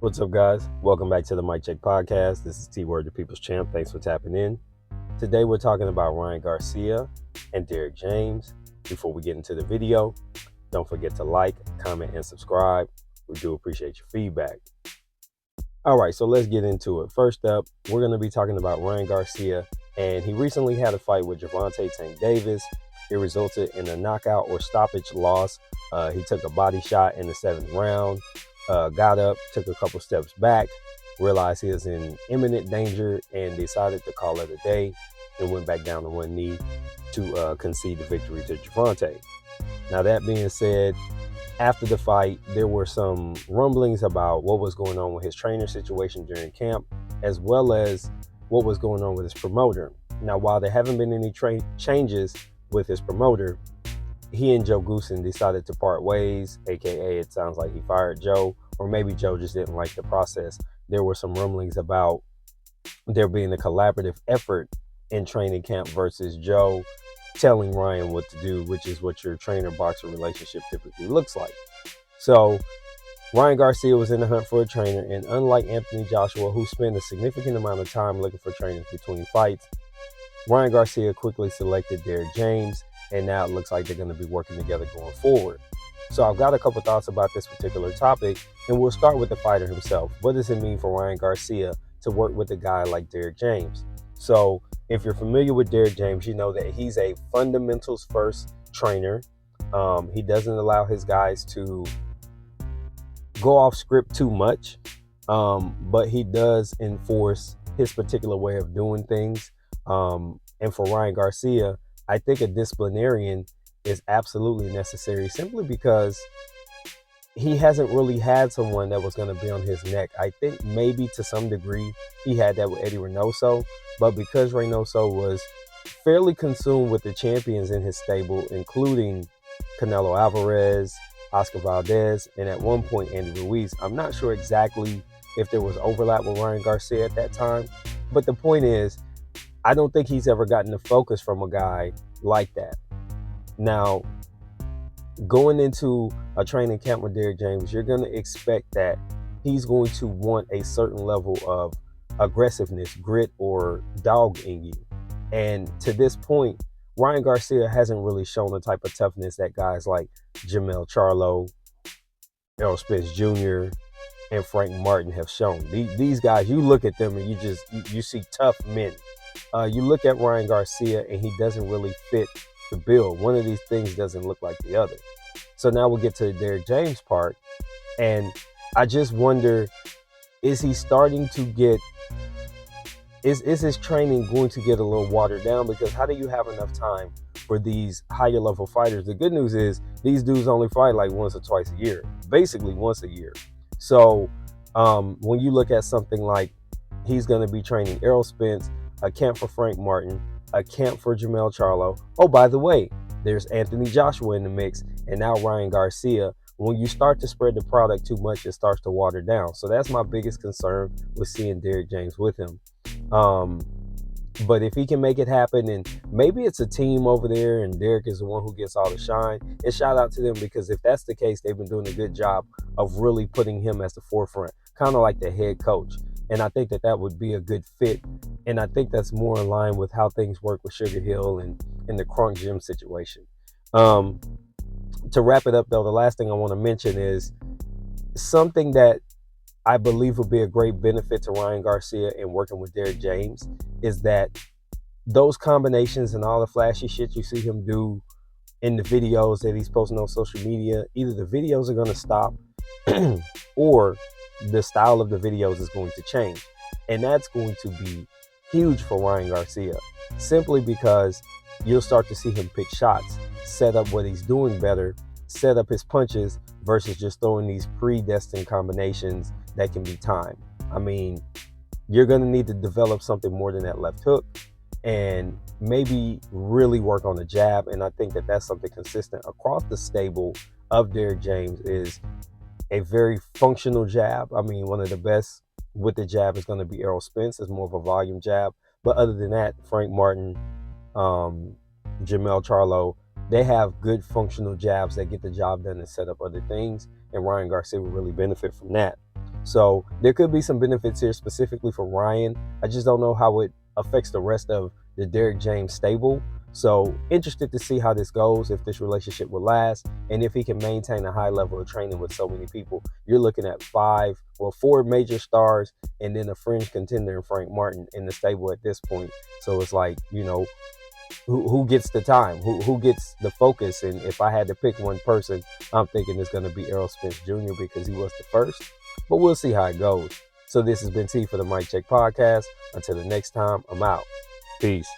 What's up, guys? Welcome back to the Mic Check Podcast. This is T Word, the People's Champ. Thanks for tapping in. Today, we're talking about Ryan Garcia and Derrick James. Before we get into the video, don't forget to like, comment, and subscribe. We do appreciate your feedback. All right, so let's get into it. First up, we're going to be talking about Ryan Garcia, and he recently had a fight with Gervonta Tank Davis. It resulted in a knockout or stoppage loss. He took a body shot in the 7th round. Got up, took a couple steps back, realized he was in imminent danger, and decided to call it a day and went back down to one knee to concede the victory to Gervonta. Now, that being said, after the fight, there were some rumblings about what was going on with his trainer situation during camp, as well as what was going on with his promoter. Now, while there haven't been any changes with his promoter, he and Joe Goosen decided to part ways, aka it sounds like he fired Joe, or maybe Joe just didn't like the process. There were some rumblings about there being a collaborative effort in training camp versus Joe telling Ryan what to do, which is what your trainer-boxer relationship typically looks like. So Ryan Garcia was in the hunt for a trainer, and unlike Anthony Joshua, who spent a significant amount of time looking for trainers between fights, Ryan Garcia quickly selected Derrick James, and now it looks like they're going to be working together going forward. So I've got a couple thoughts about this particular topic, and we'll start with the fighter himself. What does it mean for Ryan Garcia to work with a guy like Derrick James? So if you're familiar with Derrick James, you know that he's a fundamentals first trainer. He doesn't allow his guys to go off script too much, but he does enforce his particular way of doing things. And for Ryan Garcia, I think a disciplinarian is absolutely necessary simply because he hasn't really had someone that was going to be on his neck. I think maybe to some degree he had that with Eddie Reynoso, but because Reynoso was fairly consumed with the champions in his stable, including Canelo Alvarez, Oscar Valdez, and at one point Andy Ruiz, I'm not sure exactly if there was overlap with Ryan Garcia at that time, but the point is, I don't think he's ever gotten the focus from a guy like that. Now, going into a training camp with Derrick James, you're going to expect that he's going to want a certain level of aggressiveness, grit, or dog in you. And to this point, Ryan Garcia hasn't really shown the type of toughness that guys like Jermell Charlo, Errol Spence Jr., and Frank Martin have shown. These guys, you look at them and you see tough men. You look at Ryan Garcia and he doesn't really fit the bill. One of these things doesn't look like the other. So now we'll get to the Derrick James part. And I just wonder, is he starting to get, is his training going to get a little watered down? Because how do you have enough time for these higher level fighters? The good news is these dudes only fight like once or twice a year, basically once a year. So when you look at something like he's going to be training Errol Spence, a camp for Frank Martin, a camp for Jermell Charlo. Oh, by the way, there's Anthony Joshua in the mix, and now Ryan Garcia. When you start to spread the product too much, it starts to water down. So that's my biggest concern with seeing Derrick James with him. But if he can make it happen, and maybe it's a team over there and Derrick is the one who gets all the shine, and shout out to them, because if that's the case, they've been doing a good job of really putting him as the forefront, kind of like the head coach. And I think that that would be a good fit. And I think that's more in line with how things work with Sugar Hill and in the Crunk Gym situation. To wrap it up, though, the last thing I want to mention is something that I believe would be a great benefit to Ryan Garcia in working with Derrick James is that those combinations and all the flashy shit you see him do in the videos that he's posting on social media, either the videos are going to stop or the style of the videos is going to change. And that's going to be huge for Ryan Garcia, simply because you'll start to see him pick shots, set up what he's doing better, set up his punches versus just throwing these predestined combinations that can be timed. I mean, you're going to need to develop something more than that left hook and maybe really work on the jab. And I think that that's something consistent across the stable of Derrick James is a very functional jab. I mean, one of the best with the jab is going to be Errol Spence. It's more of a volume jab. But other than that, Frank Martin, Jermell Charlo, they have good functional jabs that get the job done and set up other things. And Ryan Garcia will really benefit from that. So there could be some benefits here specifically for Ryan. I just don't know how it affects the rest of the Derrick James stable. So interested to see how this goes, if this relationship will last, and if he can maintain a high level of training with so many people. You're looking at four major stars, and then a fringe contender in Frank Martin in the stable at this point. So it's like, who gets the time, who gets the focus. And if I had to pick one person, I'm thinking it's going to be Errol Spence Jr. because he was the first, but we'll see how it goes. So this has been T for the Mic Check Podcast. Until the next time, I'm out. Peace.